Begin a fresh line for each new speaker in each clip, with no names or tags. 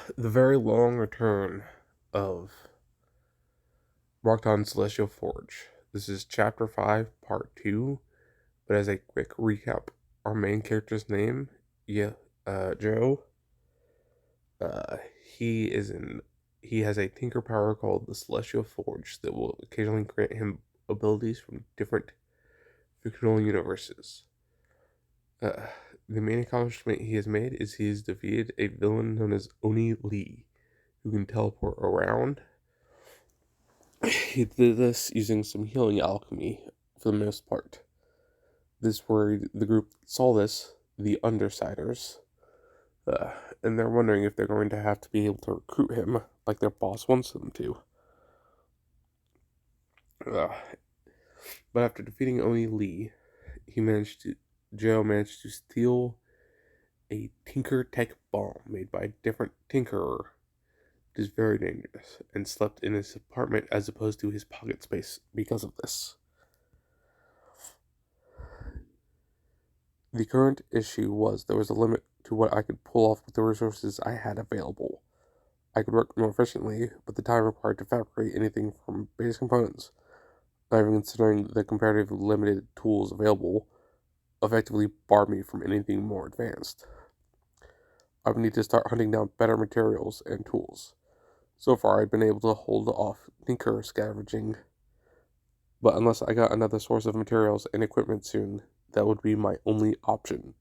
The very long return of Brockton Celestial Forge. This is Chapter 5, Part 2, but as a quick recap, our main character's name, Joe, uh, he is in, he has a tinker power called the Celestial Forge that will occasionally grant him abilities from different fictional universes. Uh, the main accomplishment he has made is he has defeated a villain known as Oni Lee, who can teleport around. He did this using some healing alchemy for the most part. This worried the group that saw this, the Undersiders, uh, and they're wondering if they're going to have to be able to recruit him like their boss wants them to. Uh, but after defeating Oni Lee, Joe managed to steal a Tinker Tech bomb made by a different Tinkerer. It is very dangerous, and slept in his apartment as opposed to his pocket space because of this. The current issue was there was a limit to what I could pull off with the resources I had available. I could work more efficiently, but the time required to fabricate anything from base components, not even considering the comparatively limited tools available, effectively barred me from anything more advanced. I would need to start hunting down better materials and tools. So far, I'd been able to hold off tinker scavenging, but unless I got another source of materials and equipment soon, that would be my only option.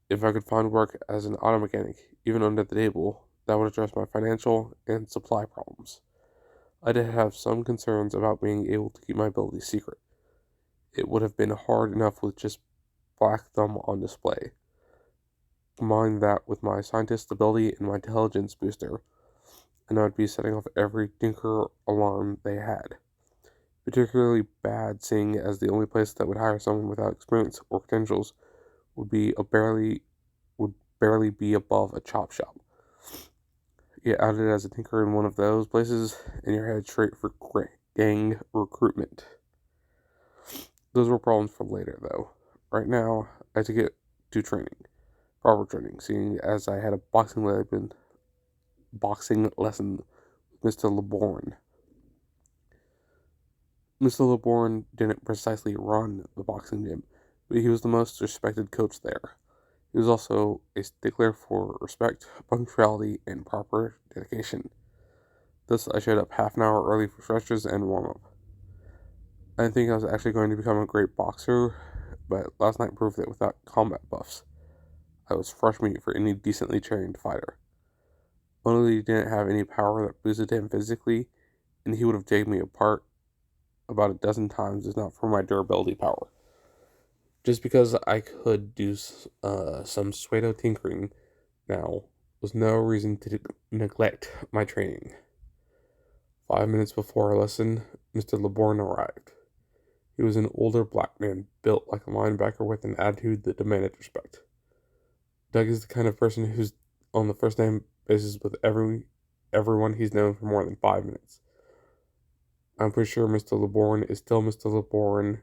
If I could find work as an auto mechanic, even under the table, that would address my financial and supply problems. I did have some concerns about being able to keep my abilities secret. It would have been hard enough with just Black Thumb on display. Combine that with my scientist ability and my intelligence booster, and I would be setting off every tinker alarm they had. Particularly bad seeing as the only place that would hire someone without experience or credentials would be would barely be above a chop shop. Get outed as a tinker in one of those places, and you're headed straight for gang recruitment. Those were problems for later, though. Right now, I had to get to proper training, seeing as I had a boxing lesson with Mr. LeBorn. Mr. LeBorn didn't precisely run the boxing gym, but he was the most respected coach there. He was also a stickler for respect, punctuality, and proper dedication. Thus, I showed up half an hour early for stretches and warm-up. I didn't think I was actually going to become a great boxer, but last night proved that without combat buffs, I was fresh meat for any decently trained fighter. Only didn't have any power that boosted him physically, and he would have taken me apart about a dozen times if not for my durability power. Just because I could do some pseudo tinkering now was no reason to neglect my training. 5 minutes before our lesson, Mr. LeBorn arrived. He was an older black man, built like a linebacker with an attitude that demanded respect. Doug is the kind of person who's on the first name basis with everyone he's known for more than 5 minutes. I'm pretty sure Mr. LeBorn is still Mr. LeBorn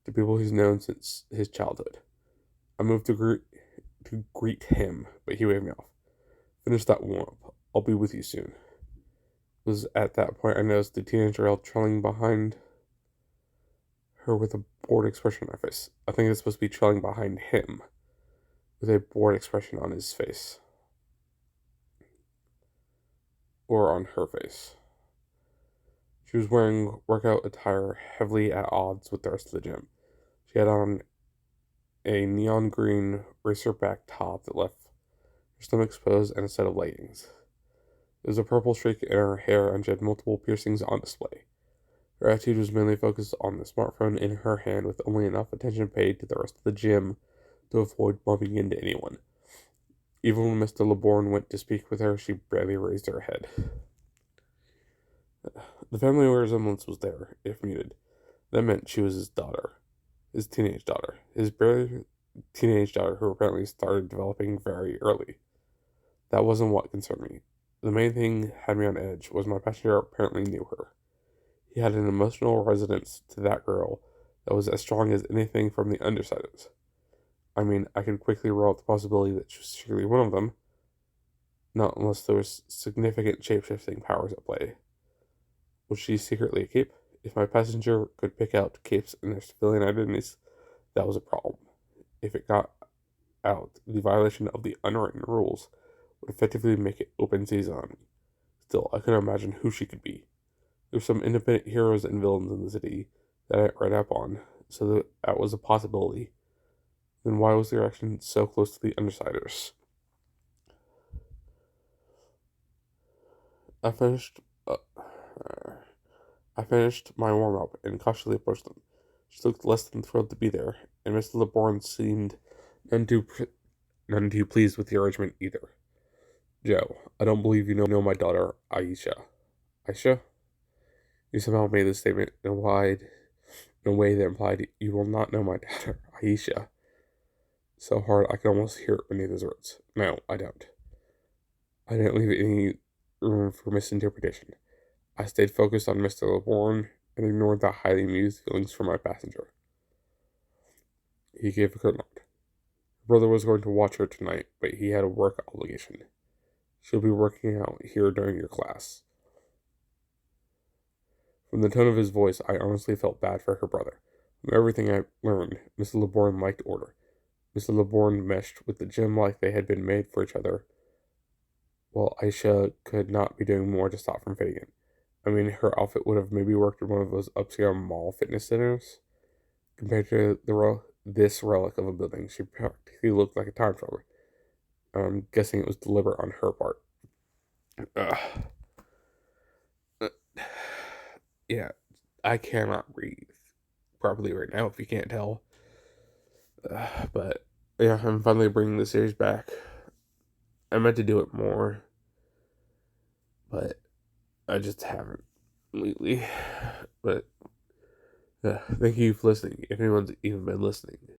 to people he's known since his childhood. I moved to greet him, but he waved me off. Finish that warm up. I'll be with you soon. It was at that point I noticed the teenage girl trailing behind her with a bored expression on her face. I think it's supposed to be trailing behind him with a bored expression on his face. Or on her face. She was wearing workout attire heavily at odds with the rest of the gym. She had on a neon green racerback top that left her stomach exposed and a set of leggings. There was a purple streak in her hair and she had multiple piercings on display. Her attitude was mainly focused on the smartphone in her hand with only enough attention paid to the rest of the gym to avoid bumping into anyone. Even when Mr. LeBorn went to speak with her, she barely raised her head. The family resemblance was there, if muted. That meant she was his daughter. His teenage daughter. His barely teenage daughter who apparently started developing very early. That wasn't what concerned me. The main thing had me on edge was my passenger apparently knew her. He had an emotional resonance to that girl that was as strong as anything from the Undersiders. I mean, I could quickly rule out the possibility that she was secretly one of them, not unless there was significant shape-shifting powers at play. Was she secretly a cape? If my passenger could pick out capes and their civilian identities, that was a problem. If it got out, the violation of the unwritten rules would effectively make it open season on me. Still, I couldn't imagine who she could be. There's some independent heroes and villains in the city that I read up on, so that was a possibility. Then why was their action so close to the Undersiders? I finished. Uh, I finished my warm up and cautiously approached them. She looked less than thrilled to be there, and Mr. LeBourne seemed none too none too pleased with the arrangement either. Joe, I don't believe you know my daughter, Aisha. Aisha? You somehow made this statement in a way that implied you will not know my daughter, Aisha. So hard I could almost hear it beneath his words. No, I don't. I didn't leave any room for misinterpretation. I stayed focused on Mr. LeBourne and ignored the highly amused feelings for my passenger. He gave a curt nod. Her brother was going to watch her tonight, but he had a work obligation. She'll be working out here during your class. From the tone of his voice, I honestly felt bad for her brother. From everything I learned, Mr. LeBourne liked order. Mr. LeBourne meshed with the gym like they had been made for each other, while Aisha could not be doing more to stop from fitting in. I mean, her outfit would have maybe worked in one of those upscale mall fitness centers. Compared to this relic of a building, she practically looked like a time traveler. I'm guessing it was deliberate on her part. Ugh. Uh, yeah, I cannot breathe properly right now, if you can't tell. But yeah, I'm finally bringing the series back. I meant to do it more, but I just haven't lately. But thank you for listening. If anyone's even been listening.